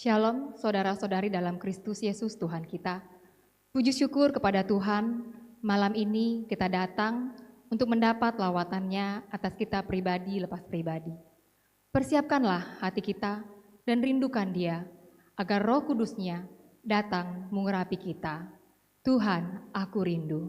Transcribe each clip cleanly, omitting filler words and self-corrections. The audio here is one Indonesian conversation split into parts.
Shalom saudara-saudari dalam Kristus Yesus Tuhan kita. Puji syukur kepada Tuhan, malam ini kita datang untuk mendapat lawatannya atas kita pribadi lepas pribadi. Persiapkanlah hati kita dan rindukan Dia, agar Roh Kudus-Nya datang mengurapi kita. Tuhan, aku rindu.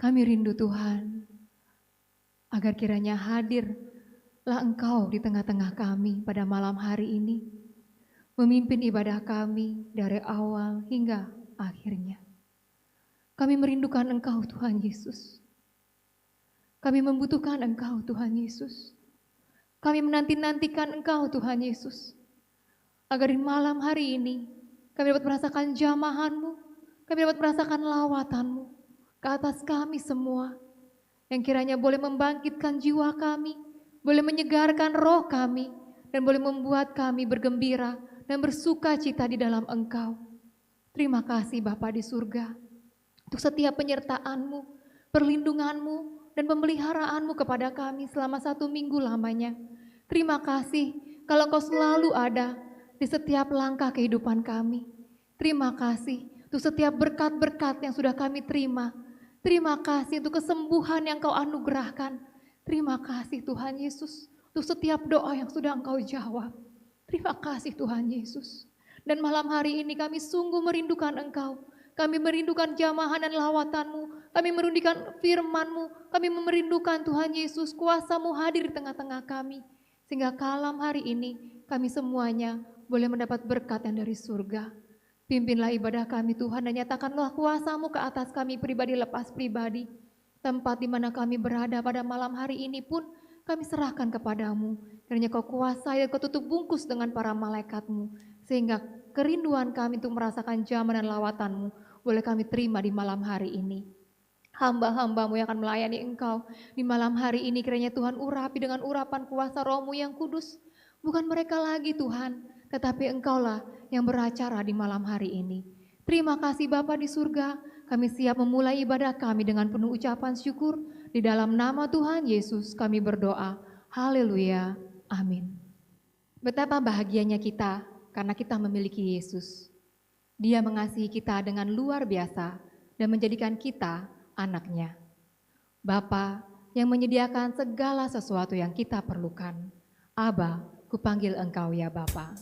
Kami rindu Tuhan, agar kiranya hadirlah Engkau di tengah-tengah kami pada malam hari ini, memimpin ibadah kami dari awal hingga akhirnya. Kami merindukan Engkau Tuhan Yesus. Kami membutuhkan Engkau Tuhan Yesus. Kami menanti-nantikan Engkau Tuhan Yesus, agar di malam hari ini kami dapat merasakan jamahan-Mu, kami dapat merasakan lawatan-Mu ke atas kami semua, yang kiranya boleh membangkitkan jiwa kami, boleh menyegarkan roh kami, dan boleh membuat kami bergembira dan bersuka cita di dalam Engkau. Terima kasih Bapa di surga, untuk setiap penyertaan-Mu, perlindungan-Mu, dan pemeliharaanmu kepada kami selama 1 minggu lamanya. Terima kasih kalau Engkau selalu ada di setiap langkah kehidupan kami. Terima kasih untuk setiap berkat-berkat yang sudah kami terima. Terima kasih untuk kesembuhan yang Kau anugerahkan. Terima kasih Tuhan Yesus untuk setiap doa yang sudah Engkau jawab. Terima kasih Tuhan Yesus. Dan malam hari ini kami sungguh merindukan Engkau. Kami merindukan jamahan dan lawatan-Mu. Kami merindukan firman-Mu. Kami merindukan Tuhan Yesus, kuasa-Mu hadir di tengah-tengah kami. Sehingga malam hari ini kami semuanya boleh mendapat berkat yang dari surga. Pimpinlah ibadah kami Tuhan dan nyatakanlah kuasa-Mu ke atas kami pribadi lepas pribadi. Tempat di mana kami berada pada malam hari ini pun kami serahkan kepadamu. Kiranya Kau kuasai dan Kau tutup bungkus dengan para malaikat-Mu. Sehingga kerinduan kami untuk merasakan jaman dan lawatan-Mu boleh kami terima di malam hari ini. Hamba-hamba-Mu yang akan melayani Engkau di malam hari ini, kiranya Tuhan urapi dengan urapan kuasa Roh-Mu yang kudus. Bukan mereka lagi Tuhan, tetapi Engkaulah yang beracara di malam hari ini. Terima kasih Bapa di surga, kami siap memulai ibadah kami dengan penuh ucapan syukur. Di dalam nama Tuhan Yesus kami berdoa. Haleluya. Amin. Betapa bahagianya kita karena kita memiliki Yesus. Dia mengasihi kita dengan luar biasa dan menjadikan kita anaknya. Bapa yang menyediakan segala sesuatu yang kita perlukan. Aba, kupanggil Engkau ya Bapa.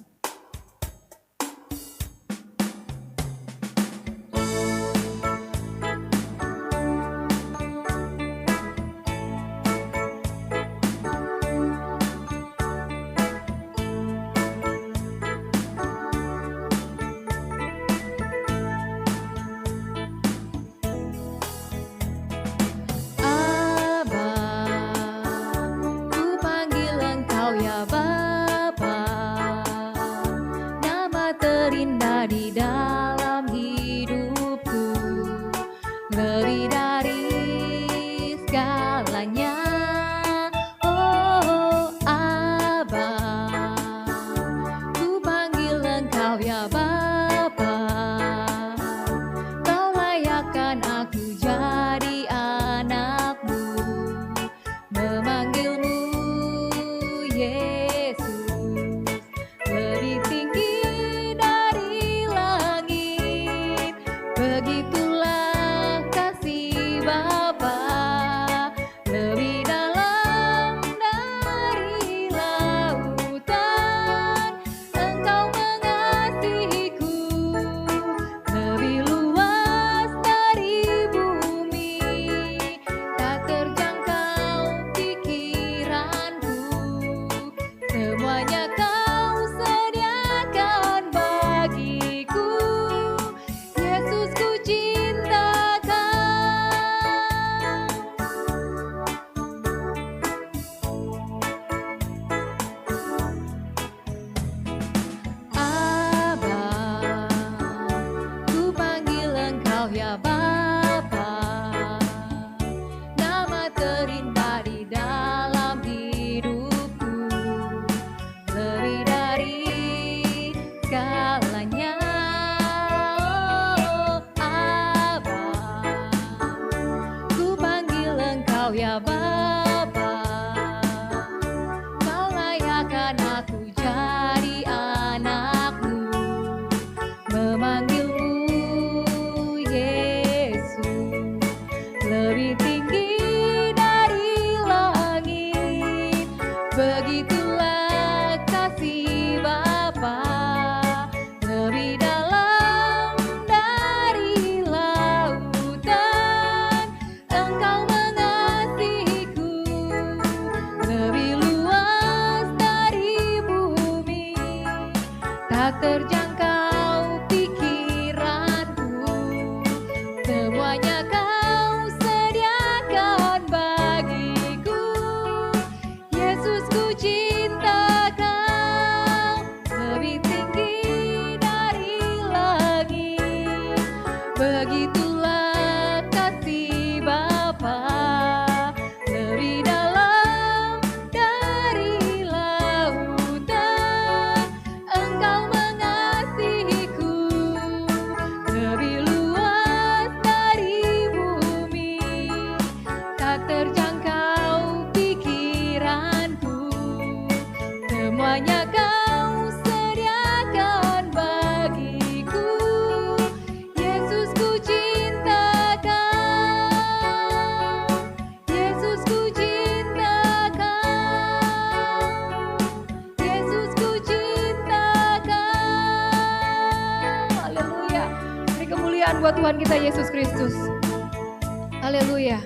Semuanya Kau sediakan buat Tuhan kita Yesus Kristus. Haleluya.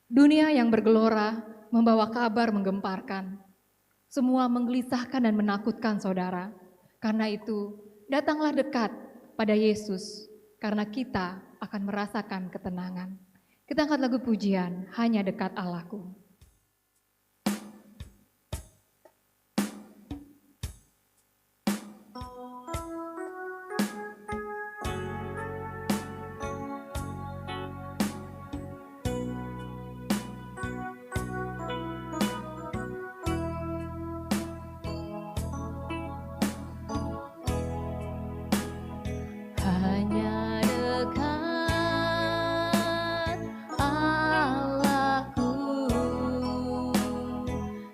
Dunia yang bergelora membawa kabar menggemparkan. Semua menggelisahkan dan menakutkan saudara. Karena itu, datanglah dekat pada Yesus, karena kita akan merasakan ketenangan. Kita angkat lagu pujian, Hanya Dekat Allahku. Hanya dekat Allahku,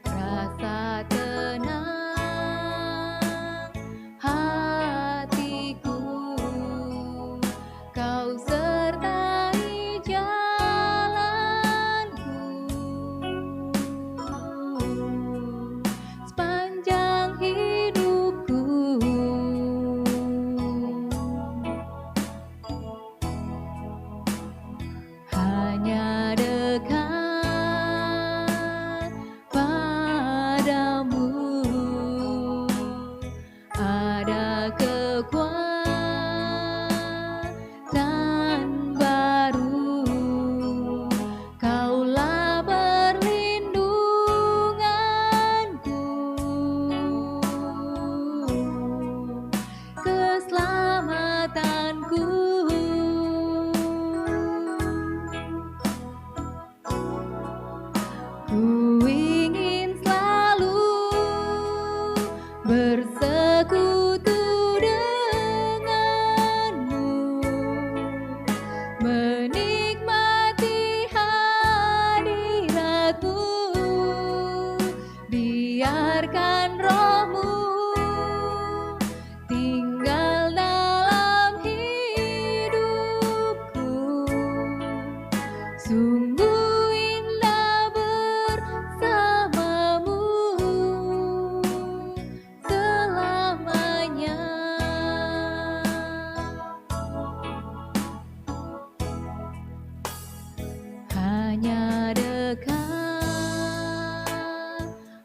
rasa tenang hatiku, Kau sertai jalanku sepanjang hidupku. Hanya dekat padamu ada kekuatan baru, Kaulah perlindunganku, keselamatanku. Ku ingin selalu bersekutu denganmu, menikmati hadiratmu, biarkan rohmu tinggal dalam hidupku. Sungguh indah bersamamu selamanya. Hanya dekat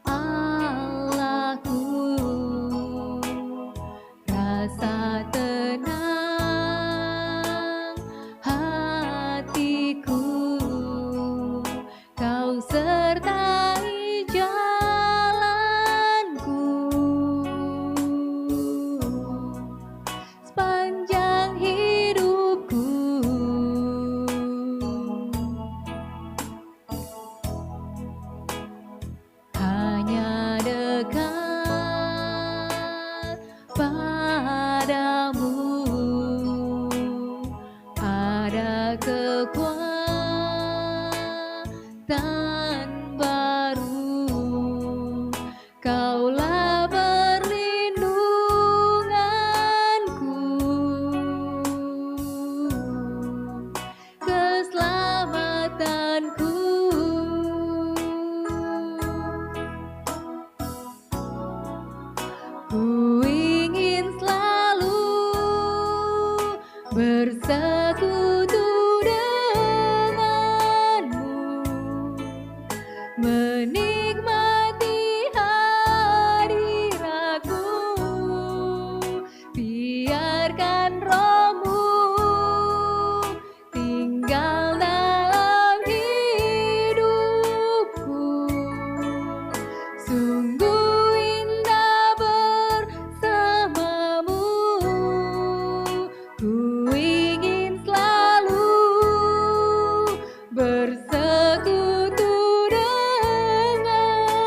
Allahku, rasa tenang hatiku, Kau sertai jalanku sepanjang hidupku. Hanya dekat padamu ada kekuatan baru, Kaulah perlindunganku, keselamatanku. Ku ingin selalu bersekutu denganmu, menikmati hadiratmu, biarkan rohmu tinggal dalam hidupku. Sungguh indah bersamamu, ku ingin selalu bersekutu denganmu,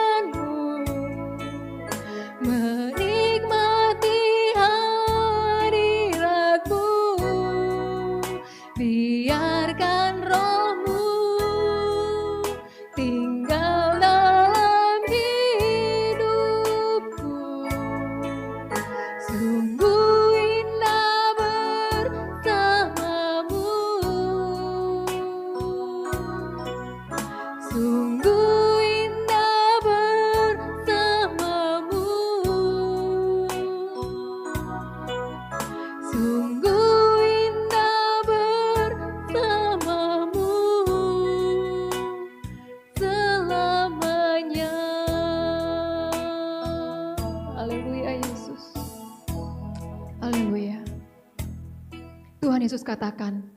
Tuhan Yesus katakan,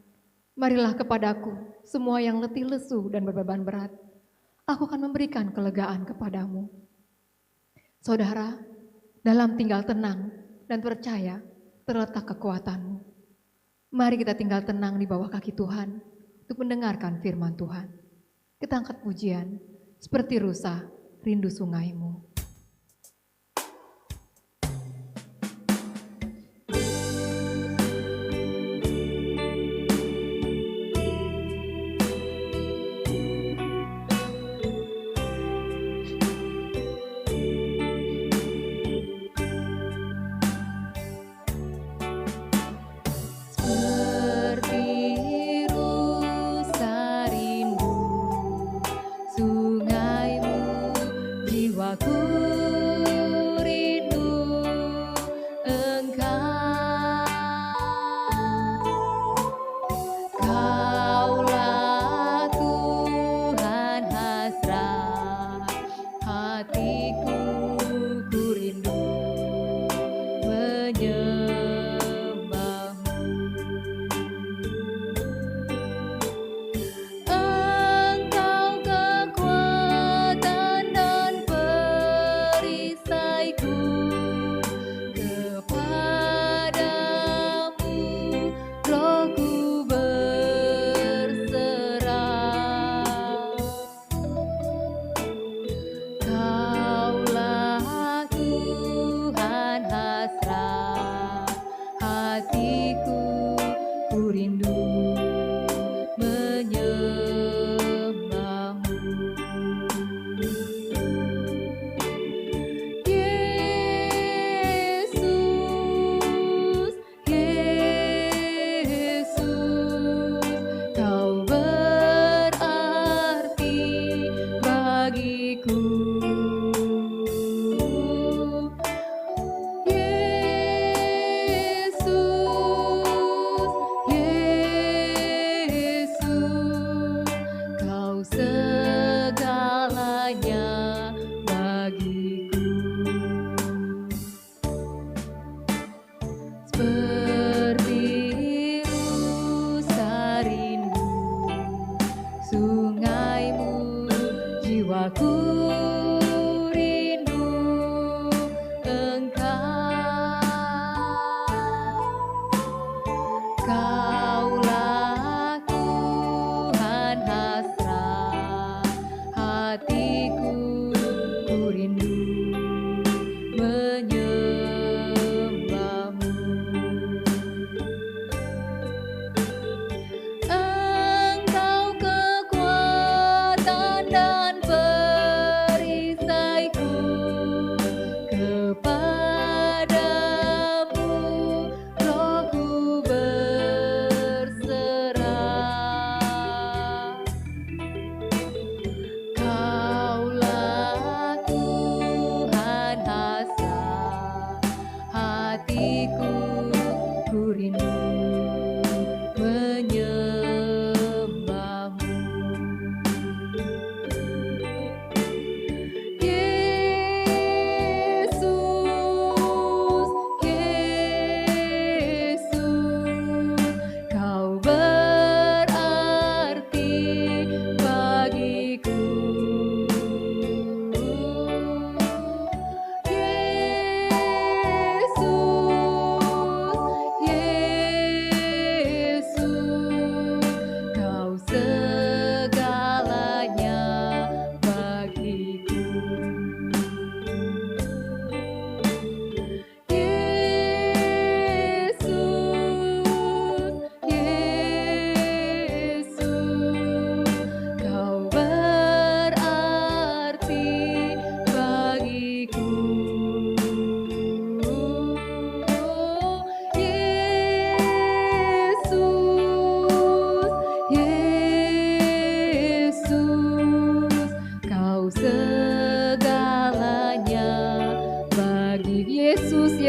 marilah kepadaku semua yang letih lesu dan berbeban berat. Aku akan memberikan kelegaan kepadamu. Saudara, dalam tinggal tenang dan percaya terletak kekuatanmu. Mari kita tinggal tenang di bawah kaki Tuhan untuk mendengarkan firman Tuhan. Kita angkat pujian seperti rusa rindu sungaimu.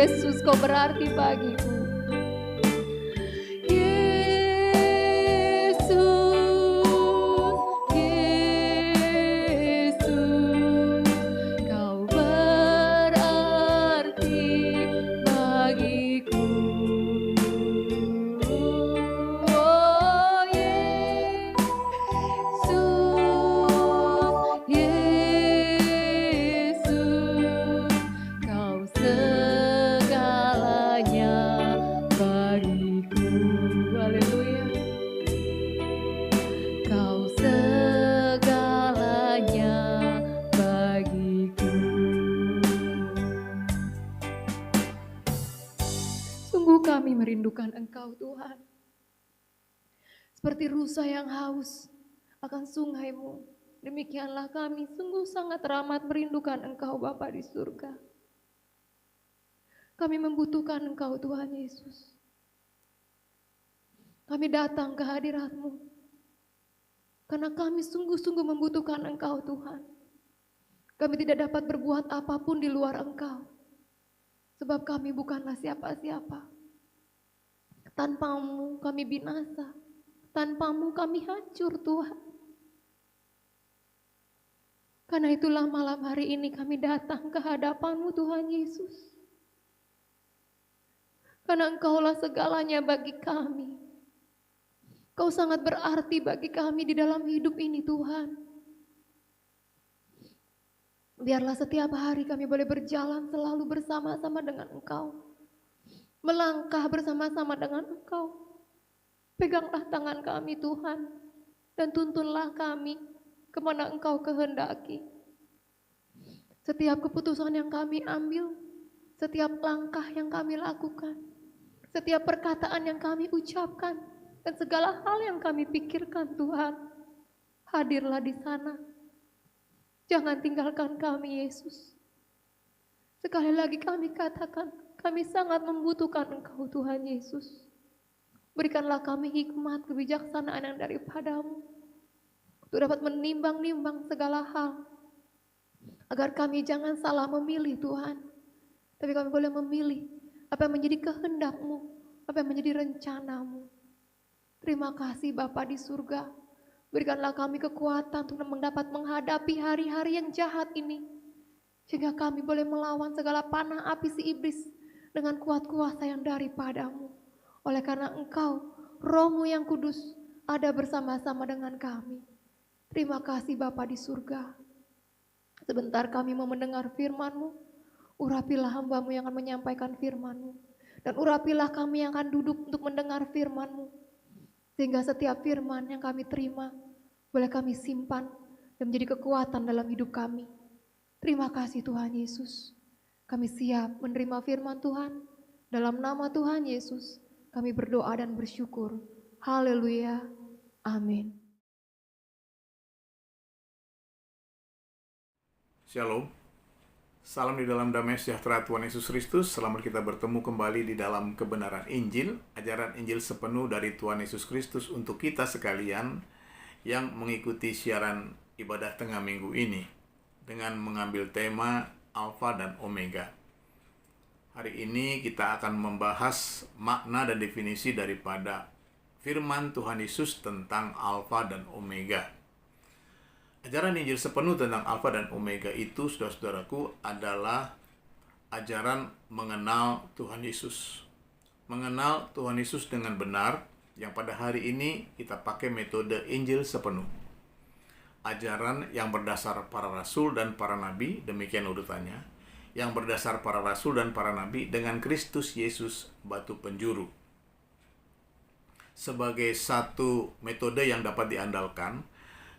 Yesus, kau berarti bagiku. merindukan Engkau Tuhan. Seperti rusa yang haus akan sungai-Mu, demikianlah kami sungguh sangat teramat merindukan Engkau Bapa di surga. Kami membutuhkan Engkau Tuhan Yesus. Kami datang ke hadirat-Mu, karena kami sungguh-sungguh membutuhkan Engkau Tuhan. Kami tidak dapat berbuat apapun di luar Engkau, sebab kami bukanlah siapa-siapa. Tanpa-Mu kami binasa, tanpa-Mu kami hancur Tuhan. Karena itulah malam hari ini kami datang ke hadapan-Mu Tuhan Yesus. Karena Engkaulah segalanya bagi kami. Kau sangat berarti bagi kami di dalam hidup ini Tuhan. Biarlah setiap hari kami boleh berjalan selalu bersama-sama dengan Engkau. Melangkah bersama-sama dengan Engkau. Peganglah tangan kami Tuhan, dan tuntunlah kami kemana Engkau kehendaki. Setiap keputusan yang kami ambil, setiap langkah yang kami lakukan, setiap perkataan yang kami ucapkan, dan segala hal yang kami pikirkan Tuhan, hadirlah di sana. Jangan tinggalkan kami Yesus. Sekali lagi kami katakan, kami sangat membutuhkan Engkau Tuhan Yesus. Berikanlah kami hikmat kebijaksanaan yang daripada-Mu, untuk dapat menimbang-nimbang segala hal, agar kami jangan salah memilih Tuhan, tapi kami boleh memilih apa yang menjadi kehendak-Mu, apa yang menjadi rencana-Mu. Terima kasih Bapa di surga. Berikanlah kami kekuatan untuk mendapat menghadapi hari-hari yang jahat ini, sehingga kami boleh melawan segala panah api si iblis dengan kuat kuasa yang daripada-Mu. Oleh karena Engkau, Roh-Mu yang kudus, ada bersama-sama dengan kami. Terima kasih Bapa di surga. Sebentar kami mau mendengar firman-Mu. Urapilah hamba-Mu yang akan menyampaikan firman-Mu. Dan urapilah kami yang akan duduk untuk mendengar firman-Mu. Sehingga setiap firman yang kami terima, boleh kami simpan dan menjadi kekuatan dalam hidup kami. Terima kasih Tuhan Yesus. Kami siap menerima firman Tuhan. Dalam nama Tuhan Yesus, kami berdoa dan bersyukur. Haleluya. Amin. Shalom. Salam di dalam damai sejahtera Tuhan Yesus Kristus. Selamat kita bertemu kembali di dalam kebenaran Injil, ajaran Injil sepenuh dari Tuhan Yesus Kristus untuk kita sekalian yang mengikuti siaran ibadah tengah minggu ini dengan mengambil tema Alfa dan Omega. Hari ini kita akan membahas makna dan definisi daripada firman Tuhan Yesus tentang Alfa dan Omega. Ajaran Injil sepenuh tentang Alfa dan Omega itu, saudara-saudaraku, adalah ajaran mengenal Tuhan Yesus. Mengenal Tuhan Yesus dengan benar, yang pada hari ini kita pakai metode Injil sepenuh. Ajaran yang berdasar para rasul dan para nabi, demikian urutannya. Yang berdasar para rasul dan para nabi dengan Kristus Yesus batu penjuru. Sebagai satu metode yang dapat diandalkan,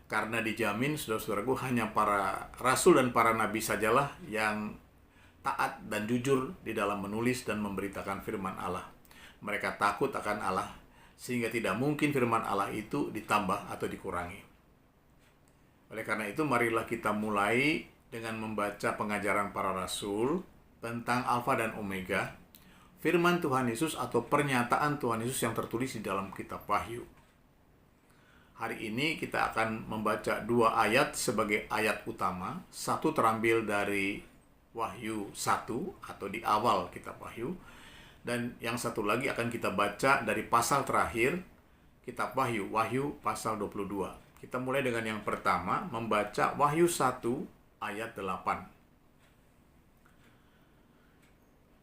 karena dijamin, saudara-saudaraku, hanya para rasul dan para nabi sajalah yang taat dan jujur di dalam menulis dan memberitakan firman Allah. Mereka takut akan Allah, sehingga tidak mungkin firman Allah itu ditambah atau dikurangi. Oleh karena itu, marilah kita mulai dengan membaca pengajaran para rasul tentang Alfa dan Omega, firman Tuhan Yesus atau pernyataan Tuhan Yesus yang tertulis di dalam kitab Wahyu. Hari ini kita akan membaca dua ayat sebagai ayat utama. Satu terambil dari Wahyu 1 atau di awal kitab Wahyu. Dan yang satu lagi akan kita baca dari pasal terakhir kitab Wahyu, Wahyu pasal 22. Kita mulai dengan yang pertama, membaca Wahyu 1 ayat 8.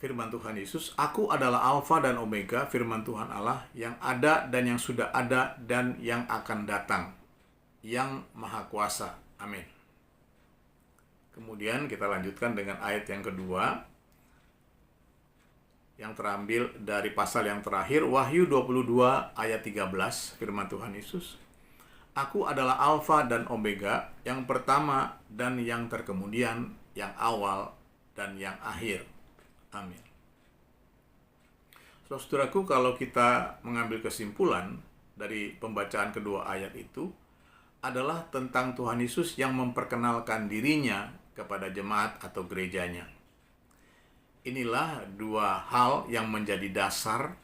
Firman Tuhan Yesus, Aku adalah Alfa dan Omega, firman Tuhan Allah, yang ada dan yang sudah ada dan yang akan datang, yang Maha Kuasa. Amin. Kemudian kita lanjutkan dengan ayat yang kedua, yang terambil dari pasal yang terakhir, Wahyu 22 ayat 13, firman Tuhan Yesus, Aku adalah Alfa dan Omega, yang pertama dan yang terkemudian, yang awal dan yang akhir. Amin. Saudaraku, kalau kita mengambil kesimpulan dari pembacaan kedua ayat itu adalah tentang Tuhan Yesus yang memperkenalkan dirinya kepada jemaat atau gerejanya. Inilah dua hal yang menjadi dasar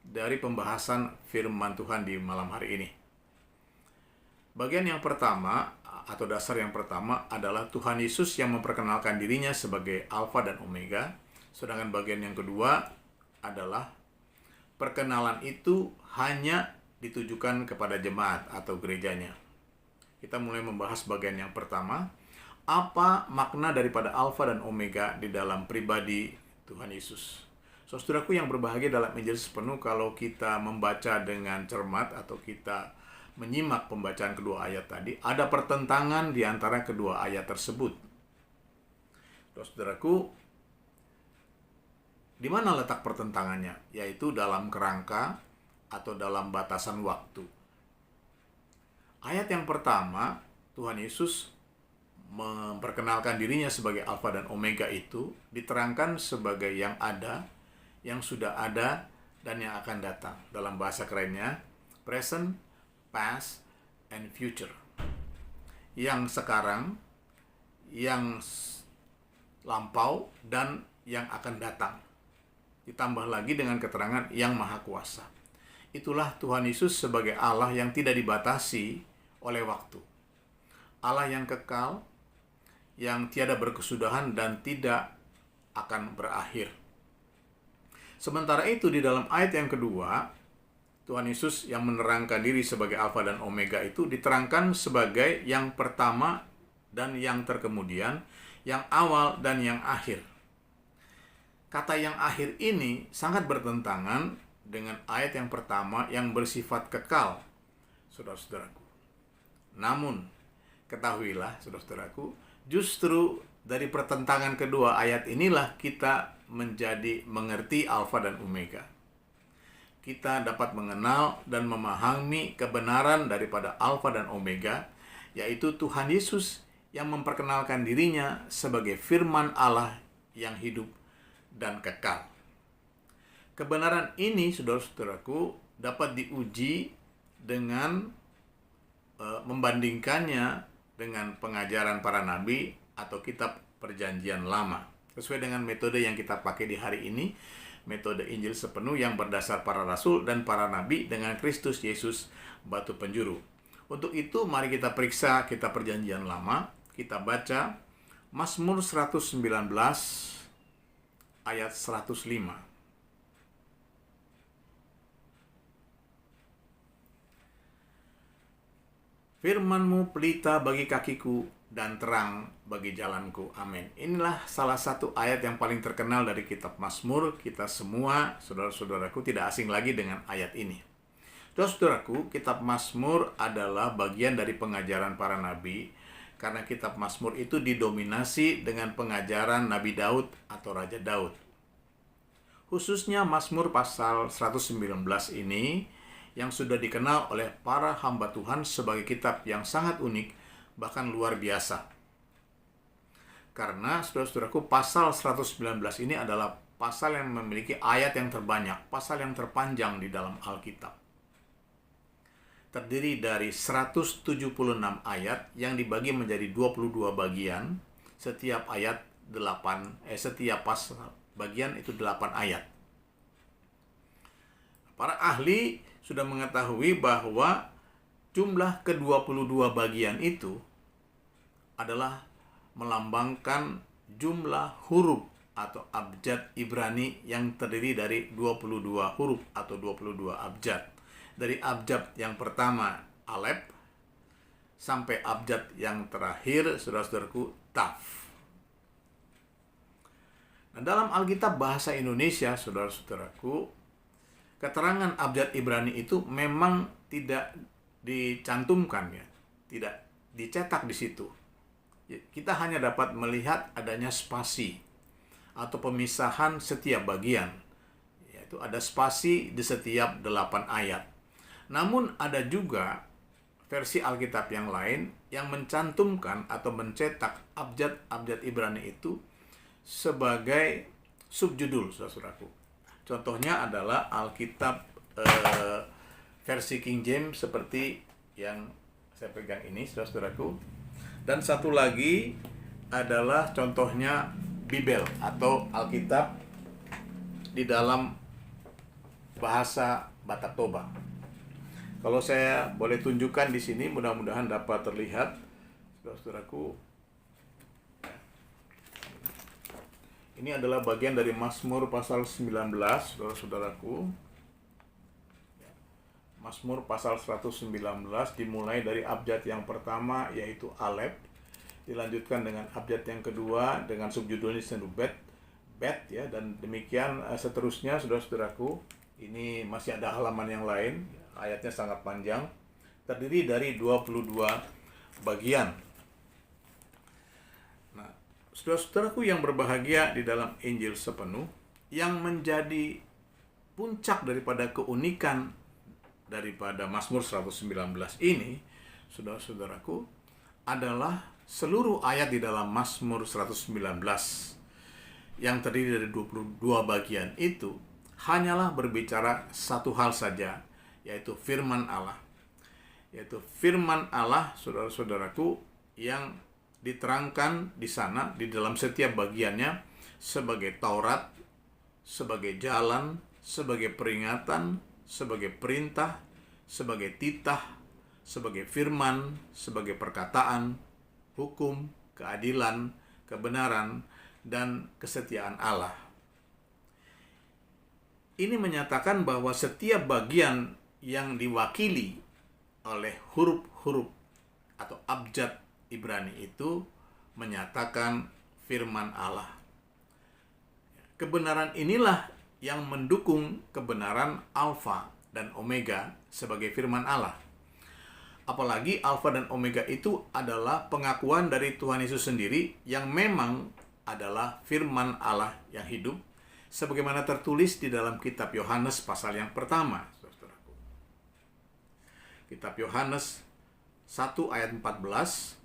dari pembahasan firman Tuhan di malam hari ini. Bagian yang pertama atau dasar yang pertama adalah Tuhan Yesus yang memperkenalkan dirinya sebagai Alfa dan Omega. Sedangkan bagian yang kedua adalah perkenalan itu hanya ditujukan kepada jemaat atau gerejanya. Kita mulai membahas bagian yang pertama. Apa makna daripada Alfa dan Omega di dalam pribadi Tuhan Yesus? Saudaraku yang berbahagia, dalam Injil sepenuh, kalau kita membaca dengan cermat atau kita menyimak pembacaan kedua ayat tadi, ada pertentangan di antara kedua ayat tersebut. Saudaraku, di mana letak pertentangannya? Yaitu dalam kerangka atau dalam batasan waktu. Ayat yang pertama, Tuhan Yesus memperkenalkan dirinya sebagai Alfa dan Omega itu diterangkan sebagai yang ada, yang sudah ada, dan yang akan datang. Dalam bahasa kerennya, present, past, and future. Yang sekarang, yang lampau, dan yang akan datang. Ditambah lagi dengan keterangan yang maha kuasa. Itulah Tuhan Yesus sebagai Allah yang tidak dibatasi oleh waktu. Allah yang kekal, yang tiada berkesudahan dan tidak akan berakhir. Sementara itu di dalam ayat yang kedua, Tuhan Yesus yang menerangkan diri sebagai Alfa dan Omega itu diterangkan sebagai yang pertama dan yang terkemudian, yang awal dan yang akhir. Kata yang akhir ini sangat bertentangan dengan ayat yang pertama yang bersifat kekal, saudara-saudaraku. Namun, ketahuilah, saudara-saudaraku, justru dari pertentangan kedua ayat inilah kita menjadi mengerti Alfa dan Omega. Kita dapat mengenal dan memahami kebenaran daripada Alfa dan Omega, yaitu Tuhan Yesus yang memperkenalkan dirinya sebagai firman Allah yang hidup dan kekal. Kebenaran ini, saudara-saudaraku, dapat diuji dengan membandingkannya dengan pengajaran para nabi atau kitab perjanjian lama. Sesuai dengan metode yang kita pakai di hari ini, metode Injil sepenuh yang berdasar para rasul dan para nabi dengan Kristus Yesus batu penjuru. Untuk itu, mari kita periksa kitab perjanjian lama. Kita baca Mazmur 119 ayat 105. Firman-Mu pelita bagi kakiku dan terang bagi jalanku. Amin. Inilah salah satu ayat yang paling terkenal dari kitab Mazmur. Kita semua, saudara-saudaraku, tidak asing lagi dengan ayat ini. Saudara-saudaraku, kitab Mazmur adalah bagian dari pengajaran para nabi, karena kitab Mazmur itu didominasi dengan pengajaran Nabi Daud atau Raja Daud. Khususnya Mazmur pasal 119 ini yang sudah dikenal oleh para hamba Tuhan sebagai kitab yang sangat unik, bahkan luar biasa. Karena, saudara-saudaraku, pasal 119 ini adalah pasal yang memiliki ayat yang terbanyak, pasal yang terpanjang di dalam Alkitab. Terdiri dari 176 ayat yang dibagi menjadi 22 bagian, setiap ayat setiap pasal bagian itu 8 ayat. Para ahli sudah mengetahui bahwa jumlah ke-22 bagian itu adalah melambangkan jumlah huruf atau abjad Ibrani yang terdiri dari 22 huruf atau 22 abjad. Dari abjad yang pertama, Alef, sampai abjad yang terakhir, saudara-saudaraku, Taf. Nah, dalam Alkitab bahasa Indonesia, saudara-saudaraku, keterangan abjad Ibrani itu memang tidak dicantumkan, ya, tidak dicetak di situ. Kita hanya dapat melihat adanya spasi atau pemisahan setiap bagian, yaitu ada spasi di setiap 8 ayat. Namun ada juga versi Alkitab yang lain yang mencantumkan atau mencetak abjad-abjad Ibrani itu sebagai subjudul, saudaraku. Contohnya adalah Alkitab versi King James seperti yang saya pegang ini, saudara-saudaraku. Dan satu lagi adalah contohnya Bible atau Alkitab di dalam bahasa Batak Toba. Kalau saya boleh tunjukkan di sini, mudah-mudahan dapat terlihat, saudara-saudaraku. Ini adalah bagian dari Mazmur pasal 19, saudara-saudaraku. Mazmur pasal 119 dimulai dari abjad yang pertama yaitu Alef, dilanjutkan dengan abjad yang kedua dengan subjudulnya Bet ya, dan demikian seterusnya, saudara-saudaraku. Ini masih ada halaman yang lain, ayatnya sangat panjang, terdiri dari 22 bagian. Nah, saudara-saudaraku yang berbahagia di dalam Injil sepenuh, yang menjadi puncak daripada keunikan daripada Mazmur 119 ini, saudara-saudaraku, adalah seluruh ayat di dalam Mazmur 119 yang terdiri dari 22 bagian itu hanyalah berbicara satu hal saja, yaitu firman Allah. Yaitu firman Allah, saudara-saudaraku, yang diterangkan di sana di dalam setiap bagiannya sebagai Taurat, sebagai jalan, sebagai peringatan, sebagai perintah, sebagai titah, sebagai firman, sebagai perkataan, hukum, keadilan, kebenaran, dan kesetiaan Allah. Ini menyatakan bahwa setiap bagian yang diwakili oleh huruf-huruf atau abjad Ibrani itu menyatakan firman Allah. Kebenaran inilah yang mendukung kebenaran Alfa dan Omega sebagai firman Allah. Apalagi Alfa dan Omega itu adalah pengakuan dari Tuhan Yesus sendiri yang memang adalah firman Allah yang hidup, sebagaimana tertulis di dalam kitab Yohanes pasal yang pertama. Saudaraku. Kitab Yohanes 1 ayat 14,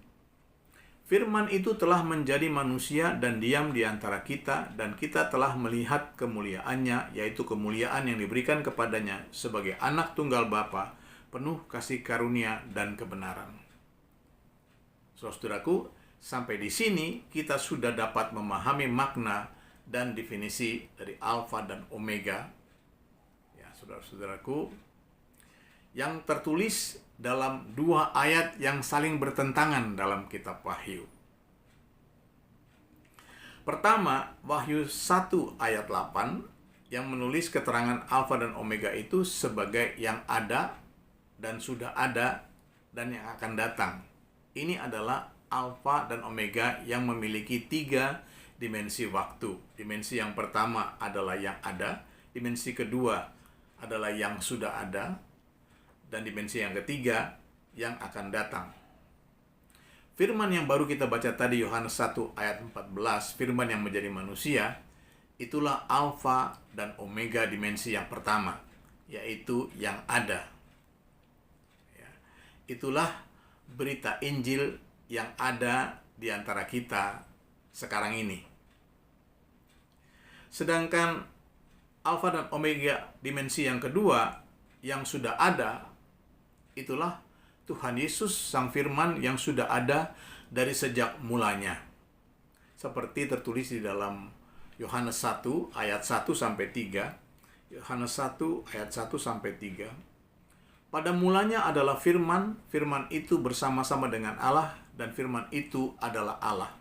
firman itu telah menjadi manusia dan diam di antara kita, dan kita telah melihat kemuliaannya, yaitu kemuliaan yang diberikan kepadanya sebagai anak tunggal Bapa, penuh kasih karunia dan kebenaran. Saudaraku, sampai di sini kita sudah dapat memahami makna dan definisi dari Alfa dan Omega, ya saudara-saudaraku, yang tertulis dalam dua ayat yang saling bertentangan dalam kitab Wahyu. Pertama, Wahyu 1 ayat 8 yang menulis keterangan Alfa dan Omega itu sebagai yang ada dan sudah ada dan yang akan datang. Ini adalah Alfa dan Omega yang memiliki 3 dimensi waktu. Dimensi yang pertama adalah yang ada, dimensi kedua adalah yang sudah ada, dan dimensi yang ketiga yang akan datang. Firman yang baru kita baca tadi, Yohanes 1 ayat 14, firman yang menjadi manusia, itulah Alfa dan Omega dimensi yang pertama, yaitu yang ada. Ya. Itulah berita Injil yang ada di antara kita sekarang ini. Sedangkan Alfa dan Omega dimensi yang kedua yang sudah ada, itulah Tuhan Yesus Sang Firman yang sudah ada dari sejak mulanya. Seperti tertulis di dalam Yohanes 1 ayat 1 sampai 3. Yohanes 1 ayat 1 sampai 3. Pada mulanya adalah firman, firman itu bersama-sama dengan Allah, dan firman itu adalah Allah.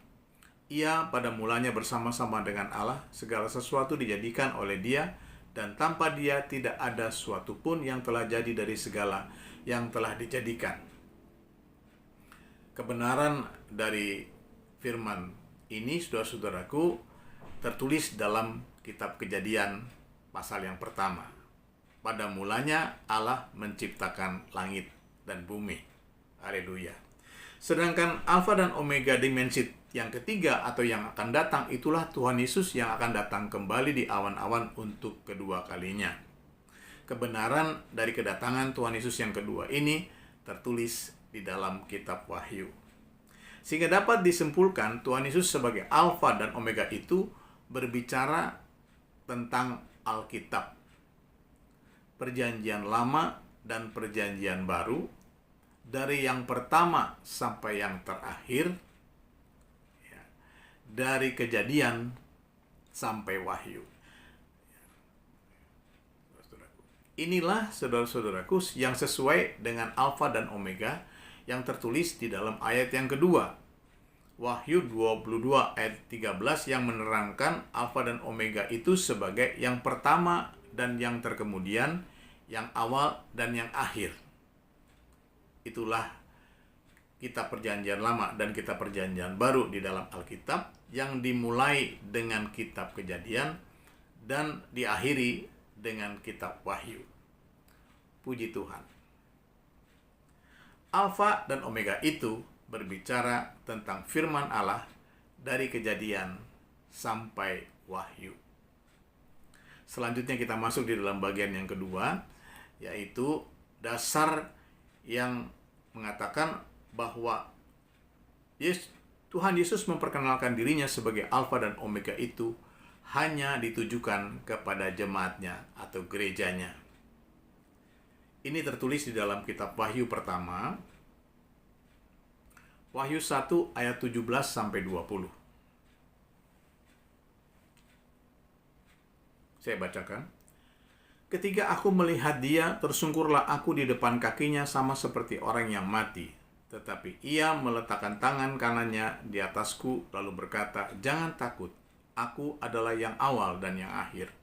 Ia pada mulanya bersama-sama dengan Allah, segala sesuatu dijadikan oleh Dia, dan tanpa Dia tidak ada suatu pun yang telah jadi dari segala yang telah dijadikan. Kebenaran dari firman ini, saudara-saudaraku, tertulis dalam kitab Kejadian pasal yang pertama. Pada mulanya Allah menciptakan langit dan bumi. Haleluya. Sedangkan Alfa dan Omega dimensi yang ketiga atau yang akan datang, itulah Tuhan Yesus yang akan datang kembali di awan-awan untuk kedua kalinya. Kebenaran dari kedatangan Tuhan Yesus yang kedua ini tertulis di dalam kitab Wahyu. Sehingga dapat disimpulkan Tuhan Yesus sebagai Alfa dan Omega itu berbicara tentang Alkitab, Perjanjian Lama dan Perjanjian Baru, dari yang pertama sampai yang terakhir, ya, dari Kejadian sampai Wahyu. Inilah saudara-saudaraku yang sesuai dengan Alfa dan Omega yang tertulis di dalam ayat yang kedua. Wahyu 22 ayat 13 yang menerangkan Alfa dan Omega itu sebagai yang pertama dan yang terkemudian, yang awal dan yang akhir. Itulah kitab Perjanjian Lama dan kitab Perjanjian Baru di dalam Alkitab yang dimulai dengan kitab Kejadian dan diakhiri dengan kitab Wahyu. Puji Tuhan. Alfa dan Omega itu berbicara tentang firman Allah dari Kejadian sampai Wahyu. Selanjutnya kita masuk di dalam bagian yang kedua, yaitu dasar yang mengatakan bahwa Tuhan Yesus memperkenalkan dirinya sebagai Alfa dan Omega itu hanya ditujukan kepada jemaatnya atau gerejanya. Ini tertulis di dalam kitab Wahyu pertama, Wahyu 1 ayat 17 sampai 20. Saya bacakan. Ketika aku melihat dia, tersungkurlah aku di depan kakinya sama seperti orang yang mati. Tetapi ia meletakkan tangan kanannya di atasku lalu berkata, "Jangan takut, aku adalah yang awal dan yang akhir,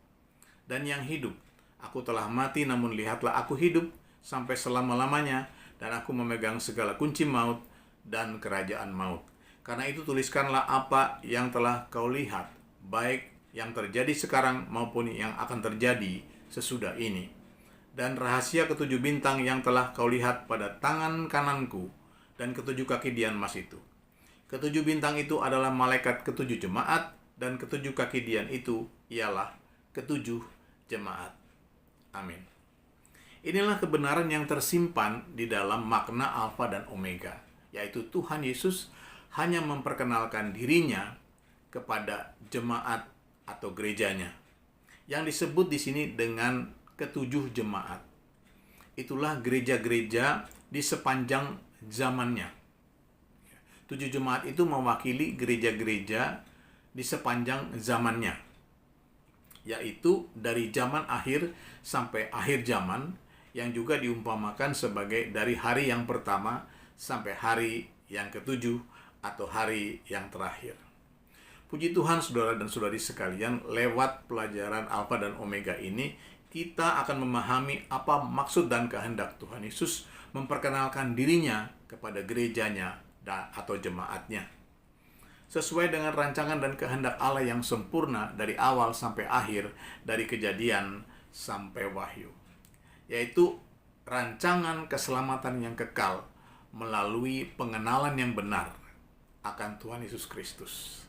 dan yang hidup. Aku telah mati, namun lihatlah aku hidup sampai selama-lamanya, dan aku memegang segala kunci maut dan kerajaan maut. Karena itu tuliskanlah apa yang telah kau lihat, baik yang terjadi sekarang maupun yang akan terjadi sesudah ini. Dan rahasia ketujuh bintang yang telah kau lihat pada tangan kananku dan ketujuh kaki dian emas itu. Ketujuh bintang itu adalah malaikat ketujuh jemaat, dan ketujuh kaki dian itu ialah ketujuh jemaat." Amin. Inilah kebenaran yang tersimpan di dalam makna Alfa dan Omega, yaitu Tuhan Yesus hanya memperkenalkan dirinya kepada jemaat atau gerejanya, yang disebut di sini dengan ketujuh jemaat. Itulah gereja-gereja di sepanjang zamannya. 7 jemaat itu mewakili gereja-gereja di sepanjang zamannya, yaitu dari zaman akhir sampai akhir zaman, yang juga diumpamakan sebagai dari hari yang pertama sampai hari yang ketujuh atau hari yang terakhir. Puji Tuhan, saudara dan saudari sekalian, lewat pelajaran Alfa dan Omega ini, kita akan memahami apa maksud dan kehendak Tuhan Yesus memperkenalkan dirinya kepada gerejanya atau jemaatnya. Sesuai dengan rancangan dan kehendak Allah yang sempurna dari awal sampai akhir, dari Kejadian sampai Wahyu. Yaitu rancangan keselamatan yang kekal melalui pengenalan yang benar akan Tuhan Yesus Kristus.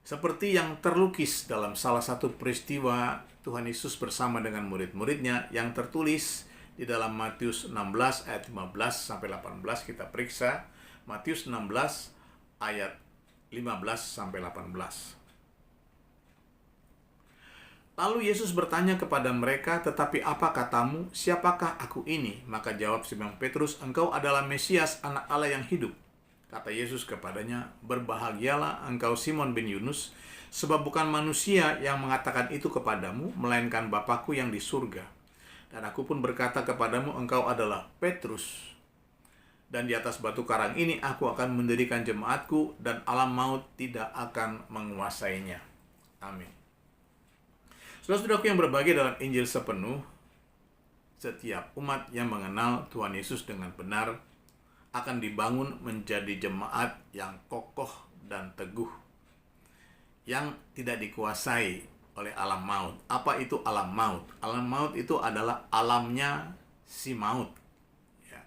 Seperti yang terlukis dalam salah satu peristiwa Tuhan Yesus bersama dengan murid-muridnya yang tertulis di dalam Matius 16 ayat 15 sampai 18. Kita periksa Matius 16 ayat 15 sampai 18. Lalu Yesus bertanya kepada mereka, "Tetapi apa katamu? Siapakah aku ini?" Maka jawab Simon Petrus, "Engkau adalah Mesias, Anak Allah yang hidup." Kata Yesus kepadanya, "Berbahagialah engkau Simon bin Yunus, sebab bukan manusia yang mengatakan itu kepadamu, melainkan Bapa-Ku yang di surga. Dan aku pun berkata kepadamu, engkau adalah Petrus. Dan di atas batu karang ini aku akan mendirikan jemaatku, dan alam maut tidak akan menguasainya." Amin. Saudara-saudaraku yang berbahagia, dalam Injil sepenuh, setiap umat yang mengenal Tuhan Yesus dengan benar akan dibangun menjadi jemaat yang kokoh dan teguh, yang tidak dikuasai oleh alam maut. Apa itu alam maut? Alam maut itu adalah alamnya si maut. Ya.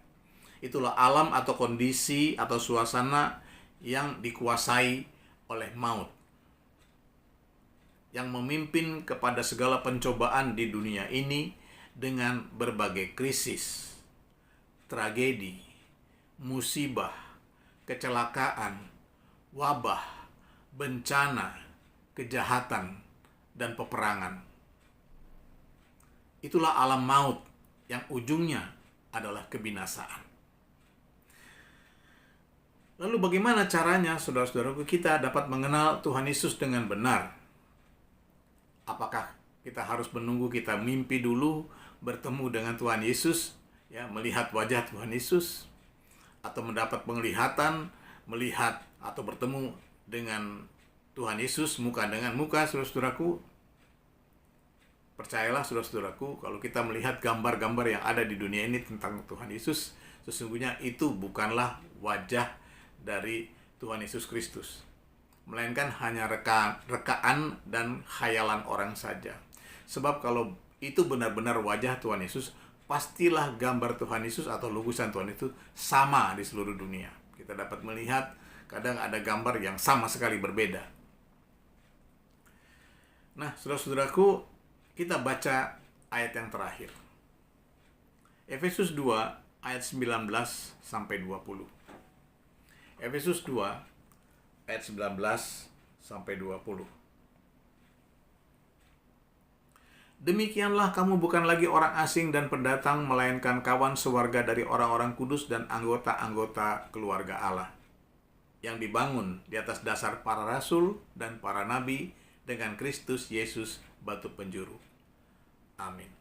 Itulah alam atau kondisi atau suasana yang dikuasai oleh maut, yang memimpin kepada segala pencobaan di dunia ini dengan berbagai krisis, tragedi, musibah, kecelakaan, wabah, bencana, kejahatan, dan peperangan. Itulah alam maut yang ujungnya adalah kebinasaan. Lalu bagaimana caranya, saudara-saudaraku, kita dapat mengenal Tuhan Yesus dengan benar? Apakah kita harus menunggu kita mimpi dulu bertemu dengan Tuhan Yesus, ya, melihat wajah Tuhan Yesus, atau mendapat penglihatan, melihat atau bertemu dengan Tuhan Yesus muka dengan muka, saudara-saudaraku? Percayalah, saudara-saudaraku, kalau kita melihat gambar-gambar yang ada di dunia ini tentang Tuhan Yesus, sesungguhnya itu bukanlah wajah dari Tuhan Yesus Kristus, melainkan hanya rekaan dan khayalan orang saja. Sebab kalau itu benar-benar wajah Tuhan Yesus, pastilah gambar Tuhan Yesus atau lukisan Tuhan itu sama di seluruh dunia. Kita dapat melihat kadang ada gambar yang sama sekali berbeda. Nah, saudara-saudaraku, kita baca ayat yang terakhir. Efesus 2 ayat 19 sampai 20. Efesus 2 ayat 19 sampai 20. Demikianlah kamu bukan lagi orang asing dan pendatang, melainkan kawan sewarga dari orang-orang kudus dan anggota-anggota keluarga Allah, yang dibangun di atas dasar para rasul dan para nabi dengan Kristus Yesus batu penjuru. Amin.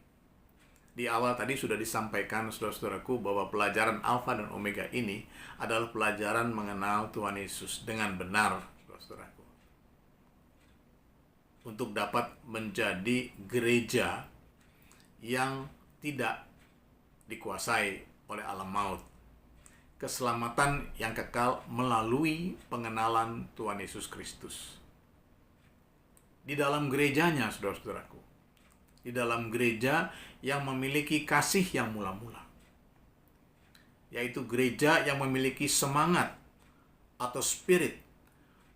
Di awal tadi sudah disampaikan, saudara-saudaraku, bahwa pelajaran Alfa dan Omega ini adalah pelajaran mengenal Tuhan Yesus dengan benar, saudara-saudaraku, untuk dapat menjadi gereja yang tidak dikuasai oleh alam maut. Keselamatan yang kekal melalui pengenalan Tuhan Yesus Kristus. Di dalam gerejanya, saudara-saudaraku, di dalam gereja yang memiliki kasih yang mula-mula, yaitu gereja yang memiliki semangat atau spirit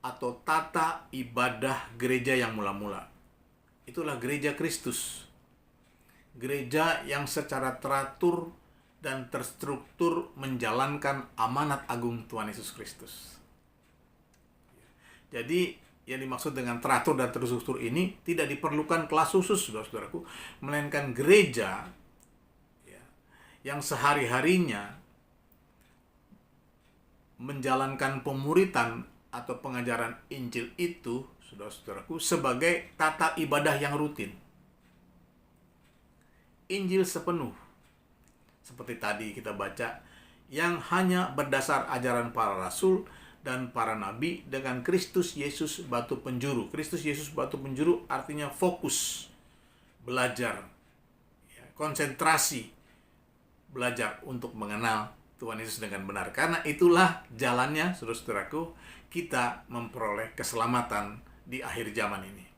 atau tata ibadah gereja yang mula-mula. Itulah gereja Kristus. Gereja yang secara teratur dan terstruktur menjalankan amanat agung Tuhan Yesus Kristus. Jadi, yang dimaksud dengan teratur dan terstruktur ini tidak diperlukan kelas khusus, saudara-saudaraku, melainkan gereja yang sehari-harinya menjalankan pemuritan atau pengajaran Injil itu, saudara-saudaraku, sebagai tata ibadah yang rutin. Injil sepenuh, seperti tadi kita baca, yang hanya berdasar ajaran para rasul dan para nabi dengan Kristus Yesus batu penjuru. Kristus Yesus batu penjuru artinya fokus, belajar, konsentrasi, belajar untuk mengenal Tuhan Yesus dengan benar. Karena itulah jalannya, saudara-saudaraku, kita memperoleh keselamatan di akhir zaman ini.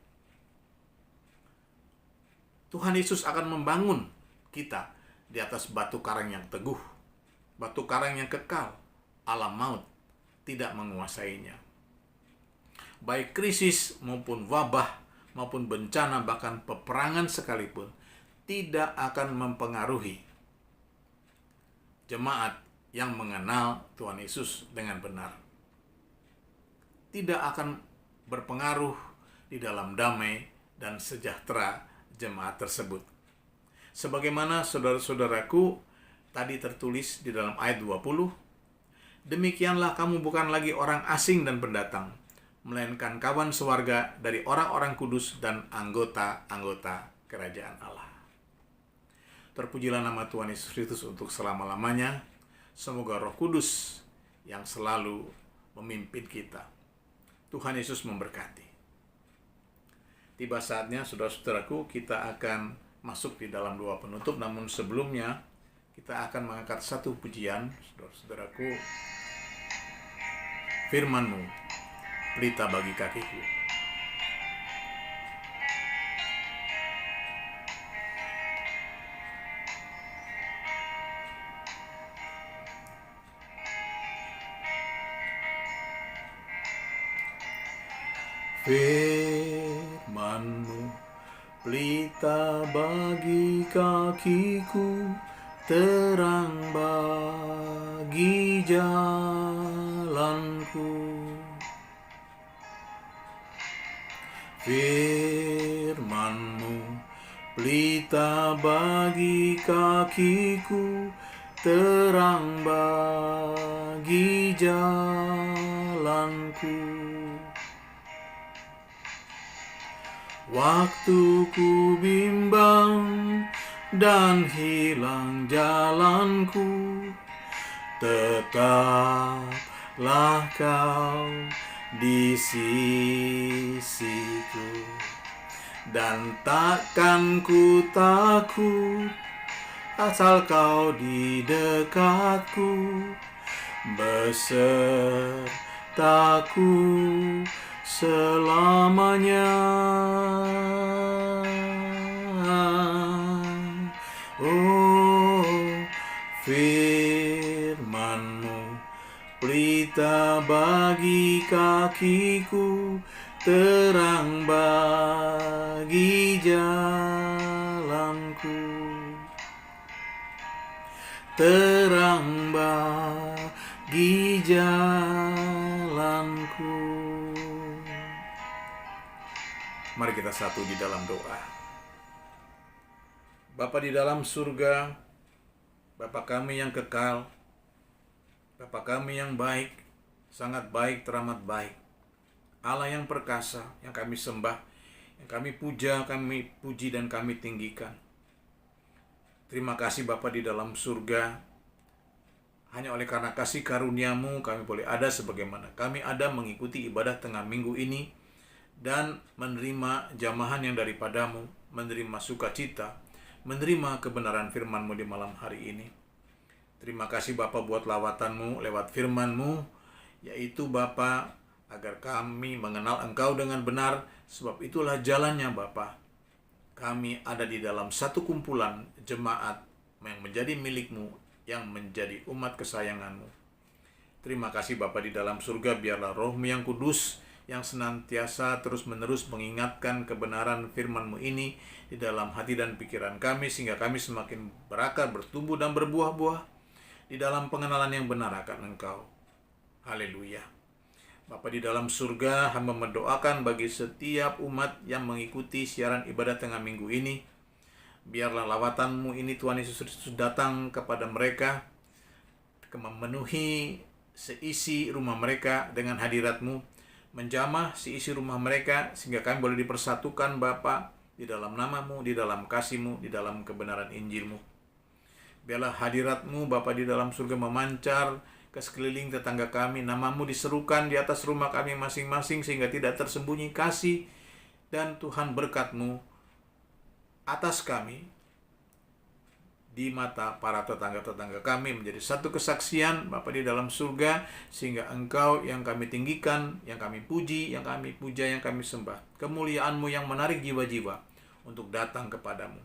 Tuhan Yesus akan membangun kita di atas batu karang yang teguh, batu karang yang kekal. Alam maut tidak menguasainya. Baik krisis maupun wabah, maupun bencana, bahkan peperangan sekalipun, tidak akan mempengaruhi jemaat yang mengenal Tuhan Yesus dengan benar. Tidak akan berpengaruh di dalam damai dan sejahtera jemaat tersebut. Sebagaimana saudara-saudaraku tadi tertulis di dalam ayat 20, demikianlah kamu bukan lagi orang asing dan pendatang, melainkan kawan sewarga dari orang-orang kudus dan anggota-anggota kerajaan Allah. Terpujilah nama Tuhan Yesus Kristus untuk selama-lamanya. Semoga Roh Kudus yang selalu memimpin kita. Tuhan Yesus memberkati. Tiba saatnya, saudara-saudaraku, kita akan masuk di dalam doa penutup. Namun sebelumnya, kita akan mengangkat satu pujian, saudara-saudaraku. Firman-Mu, pelita bagi kakiku. Firman-Mu, pelita bagi kakiku, terang bagi jalanku. Firman firman-Mu, pelita bagi kakiku, terang bagi jalanku. Waktu ku bimbang dan hilang jalanku, tetaplah Kau di sisiku. Dan takkan ku takut asal Kau di dekatku, besertaku selamanya. Oh, firman-Mu, pelita bagi kakiku, terang bagi jalanku, terang bagi jalanku. Mari kita satu di dalam doa. Bapa di dalam surga, Bapa kami yang kekal, Bapa kami yang baik, sangat baik, teramat baik, Allah yang perkasa, yang kami sembah, yang kami puja, kami puji dan kami tinggikan. Terima kasih Bapa di dalam surga. Hanya oleh karena kasih karunia-Mu kami boleh ada sebagaimana kami ada mengikuti ibadah tengah minggu ini dan menerima jamahan yang daripada-Mu, menerima sukacita, menerima kebenaran firman-Mu di malam hari ini. Terima kasih Bapa buat lawatan-Mu lewat firman-Mu, yaitu Bapa agar kami mengenal Engkau dengan benar, sebab itulah jalannya Bapa. Kami ada di dalam satu kumpulan jemaat yang menjadi milik-Mu, yang menjadi umat kesayangan-Mu. Terima kasih Bapa di dalam surga, biarlah Roh-Mu yang kudus yang senantiasa terus-menerus mengingatkan kebenaran firman-Mu ini di dalam hati dan pikiran kami, sehingga kami semakin berakar, bertumbuh dan berbuah-buah di dalam pengenalan yang benar akan Engkau. Haleluya. Bapa di dalam surga, hamba mendoakan bagi setiap umat yang mengikuti siaran ibadah tengah minggu ini. Biarlah lawatan-Mu ini Tuhan Yesus Kristus datang kepada mereka, memenuhi seisi rumah mereka dengan hadirat-Mu, menjamah seisi rumah mereka, sehingga kami boleh dipersatukan Bapa di dalam nama-Mu, di dalam kasih-Mu, di dalam kebenaran Injil-Mu. Biarlah hadirat-Mu Bapa di dalam surga memancar ke sekeliling tetangga kami, nama-Mu diserukan di atas rumah kami masing-masing, sehingga tidak tersembunyi kasih dan Tuhan berkat-Mu atas kami di mata para tetangga-tetangga kami, menjadi satu kesaksian Bapa di dalam surga, sehingga Engkau yang kami tinggikan, yang kami puji, yang kami puja, yang kami sembah. Kemuliaan-Mu yang menarik jiwa-jiwa untuk datang kepadamu.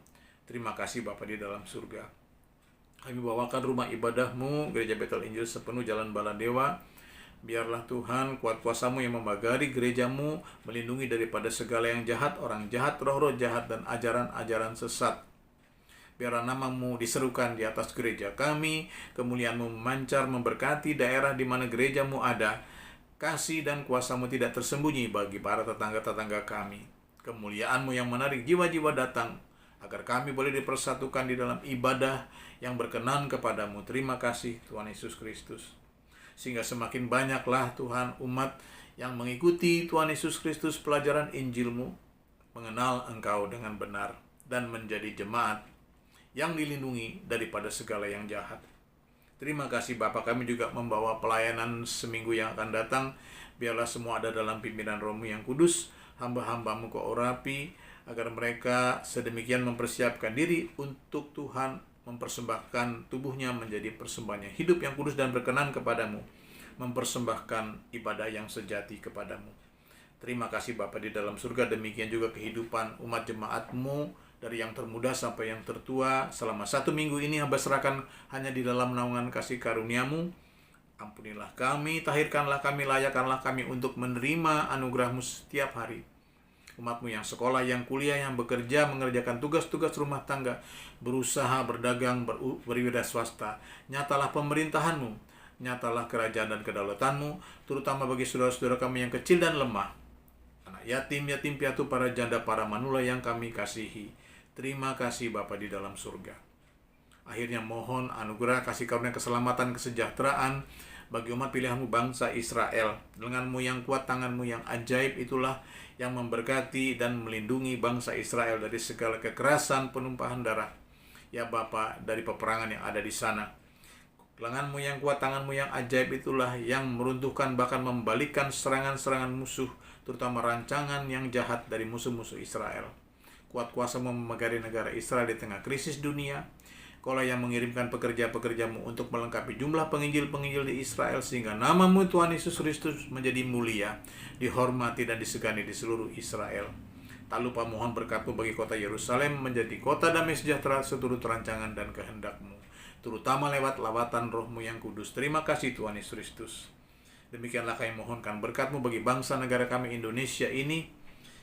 Terima kasih Bapa di dalam surga. Kami bawakan rumah ibadah-Mu, Gereja Betel Injil sepenuh Jalan Baladewa. Biarlah Tuhan kuat kuasa-Mu yang membagari gereja-Mu, melindungi daripada segala yang jahat, orang jahat, roh-roh jahat, dan ajaran-ajaran sesat. Biarlah nama-Mu diserukan di atas gereja kami, kemuliaan-Mu memancar memberkati daerah di mana gereja-Mu ada. Kasih dan kuasa-Mu tidak tersembunyi bagi para tetangga-tetangga kami. Kemuliaan-Mu yang menarik jiwa-jiwa datang, agar kami boleh dipersatukan di dalam ibadah yang berkenan kepadamu. Terima kasih Tuhan Yesus Kristus. Sehingga semakin banyaklah Tuhan umat yang mengikuti Tuhan Yesus Kristus pelajaran Injil-Mu, mengenal Engkau dengan benar, dan menjadi jemaat yang dilindungi daripada segala yang jahat. Terima kasih Bapa, kami juga membawa pelayanan seminggu yang akan datang. Biarlah semua ada dalam pimpinan Roh-Mu yang kudus, hamba-hamba-Mu Kau urapi, agar mereka sedemikian mempersiapkan diri untuk Tuhan mempersembahkan tubuhnya menjadi persembahan yang hidup, yang kudus dan berkenan kepadamu, mempersembahkan ibadah yang sejati kepadamu. Terima kasih Bapa di dalam surga. Demikian juga kehidupan umat jemaat-Mu, dari yang termuda sampai yang tertua. Selama 1 minggu ini hamba serahkan hanya di dalam naungan kasih karunia-Mu. Ampunilah kami, tahirkanlah kami, layakkanlah kami untuk menerima anugerah-Mu setiap hari. Umat-Mu yang sekolah, yang kuliah, yang bekerja, mengerjakan tugas-tugas rumah tangga, berusaha, berdagang, berwira swasta. Nyatalah pemerintahan-Mu, nyatalah kerajaan dan kedaulatan-Mu, terutama bagi saudara-saudara kami yang kecil dan lemah. Karena yatim-yatim piatu, para janda, para manula yang kami kasihi. Terima kasih Bapa di dalam surga. Akhirnya mohon anugerah kasih karunia keselamatan, kesejahteraan bagi umat pilihanmu bangsa Israel. Lenganmu yang kuat, tanganmu yang ajaib itulah yang memberkati dan melindungi bangsa Israel dari segala kekerasan, penumpahan darah. Ya Bapa, dari peperangan yang ada di sana. Lenganmu yang kuat, tanganmu yang ajaib itulah yang meruntuhkan, bahkan membalikkan serangan-serangan musuh, terutama rancangan yang jahat dari musuh-musuh Israel. Kuat kuasamu memegari negara Israel di tengah krisis dunia. Kaulah yang mengirimkan pekerja-pekerjamu untuk melengkapi jumlah penginjil-penginjil di Israel, sehingga namamu Tuhan Yesus Kristus menjadi mulia, dihormati dan disegani di seluruh Israel. Tak lupa mohon berkat-Mu bagi kota Yerusalem menjadi kota damai sejahtera seturut rancangan dan kehendak-Mu, terutama lewat lawatan Roh-Mu yang kudus. Terima kasih Tuhan Yesus Kristus. Demikianlah kami mohonkan berkat-Mu bagi bangsa negara kami Indonesia ini.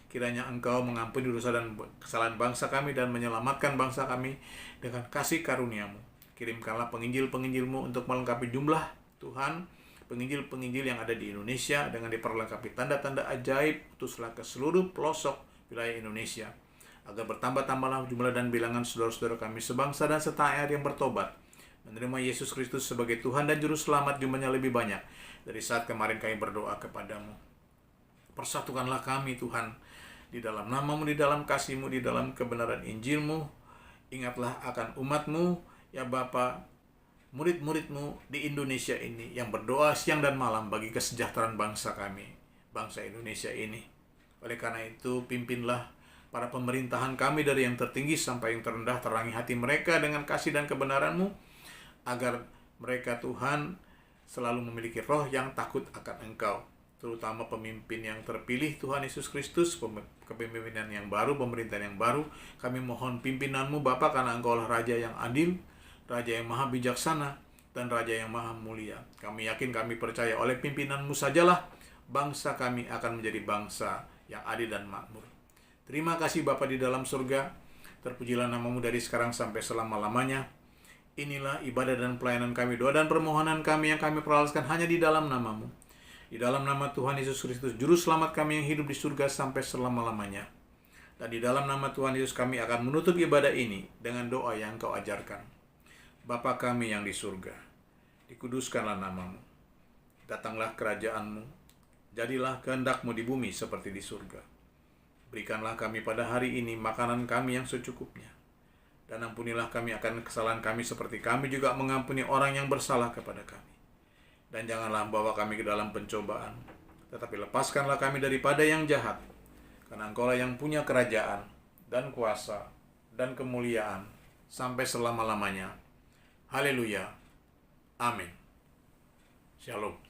Kiranya Engkau mengampuni dosa dan kesalahan bangsa kami dan menyelamatkan bangsa kami dengan kasih karunia-Mu. Kirimkanlah penginjil-penginjil-Mu untuk melengkapi jumlah Tuhan, penginjil-penginjil yang ada di Indonesia dengan diperlengkapi tanda-tanda ajaib, utuslah ke seluruh pelosok wilayah Indonesia, agar bertambah-tambahlah jumlah dan bilangan saudara-saudara kami sebangsa dan setanah air yang bertobat, menerima Yesus Kristus sebagai Tuhan dan Juru Selamat, jumlahnya lebih banyak dari saat kemarin kami berdoa kepadamu. Persatukanlah kami Tuhan, di dalam nama-Mu, di dalam kasih-Mu, di dalam kebenaran Injil-Mu. Ingatlah akan umat-Mu, ya Bapa, murid-murid-Mu di Indonesia ini yang berdoa siang dan malam bagi kesejahteraan bangsa kami, bangsa Indonesia ini. Oleh karena itu, pimpinlah para pemerintahan kami dari yang tertinggi sampai yang terendah, terangi hati mereka dengan kasih dan kebenaran-Mu, agar mereka Tuhan selalu memiliki roh yang takut akan Engkau, terutama pemimpin yang terpilih Tuhan Yesus Kristus, kepemimpinan yang baru, pemerintahan yang baru. Kami mohon pimpinan-Mu Bapa, karena Engkau lah Raja yang adil, Raja yang maha bijaksana, dan Raja yang maha mulia. Kami yakin, kami percaya oleh pimpinan-Mu sajalah bangsa kami akan menjadi bangsa yang adil dan makmur. Terima kasih Bapa di dalam surga, terpujilah nama-Mu dari sekarang sampai selama-lamanya. Inilah ibadah dan pelayanan kami, doa dan permohonan kami yang kami perhalaskan hanya di dalam nama-Mu. Di dalam nama Tuhan Yesus Kristus, Juru Selamat kami yang hidup di surga sampai selama-lamanya. Dan di dalam nama Tuhan Yesus kami akan menutup ibadah ini dengan doa yang Engkau ajarkan. Bapa kami yang di surga, dikuduskanlah nama-Mu. Datanglah kerajaan-Mu, jadilah kehendak-Mu di bumi seperti di surga. Berikanlah kami pada hari ini makanan kami yang secukupnya. Dan ampunilah kami akan kesalahan kami seperti kami juga mengampuni orang yang bersalah kepada kami. Dan janganlah bawa kami ke dalam pencobaan, tetapi lepaskanlah kami daripada yang jahat. Karena Engkau lah yang punya kerajaan, dan kuasa, dan kemuliaan, sampai selama-lamanya. Haleluya. Amin. Shalom.